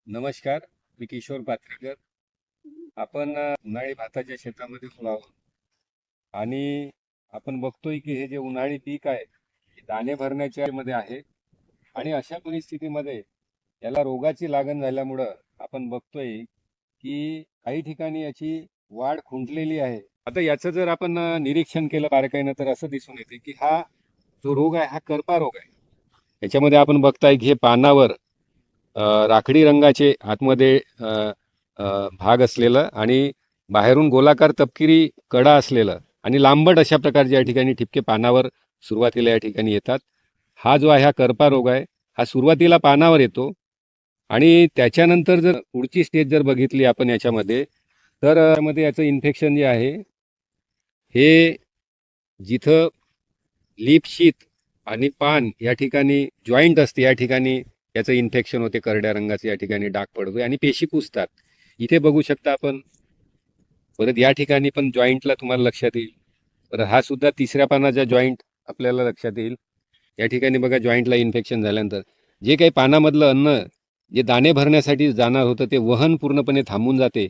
नमस्कार, मी किशोर पात्रेकर. आपण उन्हाळी भाताच्या शेतामध्ये उभा आहोत आणि आपण बघतोय की हे जे उन्हाळी पीक आहे हे दाणे भरण्याच्या मध्ये आहे आणि अशा परिस्थितीमध्ये याला रोगाची लागण झाल्यामुळं आपण बघतोय की काही ठिकाणी याची वाढ खुंटलेली आहे. आता याचं जर आपण निरीक्षण केलं बारकाईनं तर असं दिसून येते की हा जो रोग आहे हा करपा रोग आहे. याच्यामध्ये आपण बघताय की हे पानावर राखडी रंगाचे आतमध्ये भाग असलेलं आणि बाहेरून गोलाकार तपकिरी कडा असलेलं आणि लांबट अशा प्रकारचे या ठिकाणी ठिपके पानावर सुरुवातीला या ठिकाणी येतात. हा जो आहे हा करपा रोग आहे. हा सुरुवातीला पानावर येतो आणि त्याच्यानंतर जर पुढची स्टेज जर बघितली आपण याच्यामध्ये तर यामध्ये याचं इन्फेक्शन जे आहे हे जिथं लीप शीत आणि पान या ठिकाणी जॉईंट असते या ठिकाणी याचं इन्फेक्शन होते. करड्या रंगाचे या ठिकाणी डाग पडतो आणि पेशी कुसतात. इथे बघू शकता आपण. परत या ठिकाणी पण जॉईंटला तुम्हाला लक्षात येईल. परत हा सुद्धा तिसऱ्या पानाचा जॉईंट आपल्याला लक्षात येईल. या ठिकाणी बघा जॉईंटला इन्फेक्शन झाल्यानंतर जे काही पानामधलं अन्न जे दाणे भरण्यासाठी जाणार होतं ते वहन पूर्णपणे थांबून जाते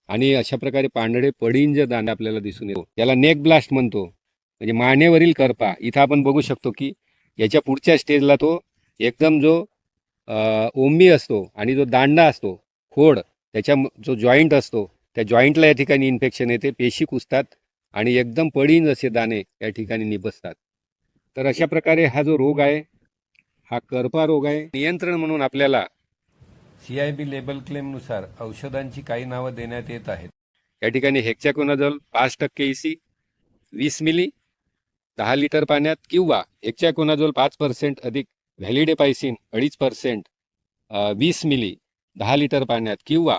आणि अशा प्रकारे पांढरे पडींज दाणे आपल्याला दिसून येतो. याला नेक ब्लास्ट म्हणतो, म्हणजे मानेवरील करपा. इथं आपण बघू शकतो की याच्या पुढच्या स्टेजला तो एकदम जो ओंबी असतो आणि जो दांडा असतो खोड त्याच्या जो जॉईंट असतो त्या जॉईंटला या ठिकाणी इन्फेक्शन येते. पेशी कुसतात आणि एकदम पडींज असे दाणे या ठिकाणी निबसतात. तर अशा प्रकारे हा जो रोग आहे हा करपा रोग आहे. नियंत्रण म्हणून आपल्याला CIB लेबल क्लेमनुसार औषधांची काही नावं देण्यात येत आहेत. या ठिकाणी हेक्साकोनाझोल 5% EC 20 मिली 10 लिटर पाण्यात किंवा हेक्साकोनाझोल 5% अधिक व्हॅलिडेपायसिन 2.5% 20 मिली 10 लिटर पाण्यात किंवा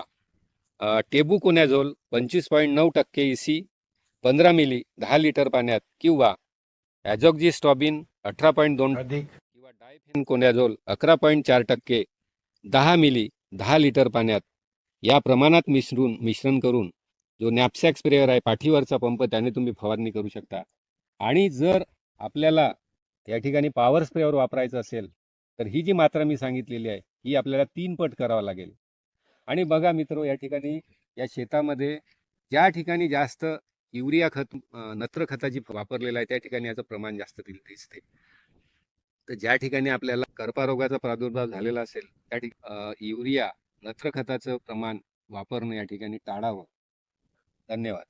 टेबुकोनॅझोल 25.9% EC 15 मिली 10 लिटर पाण्यात किंवा ॲझॉक्झिस्ट्रॉबिन 18.2 अधिक किंवा डायफेनकोनॅझोल 11.4% 10 मिली 10 लिटर पाण्यात या प्रमाणात मिश्रण करून जो नॅपसॅक स्प्रेअर आहे पाठीवरचा पंप त्याने तुम्ही फवारणी करू शकता. आणि जर आपल्याला या ठिकाणी पॉवर स्प्रेअर वापरायचं असेल तर ही जी मात्रा मी सांगितलेली आहे ही आपल्याला 3 पट करावं लागेल. आणि बघा मित्र, या ठिकाणी या शेतामध्ये ज्या ठिकाणी जास्त युरिया खत नत्र खताची वापरलेलं आहे त्या ठिकाणी याचं प्रमाण जास्त दिसते. तर ज्या ठिकाणी आपल्याला करपा रोगाचा प्रादुर्भाव झालेला असेल त्या ठिकाणी युरिया नत्र खताचं प्रमाण वापरणं या ठिकाणी टाळावं. धन्यवाद.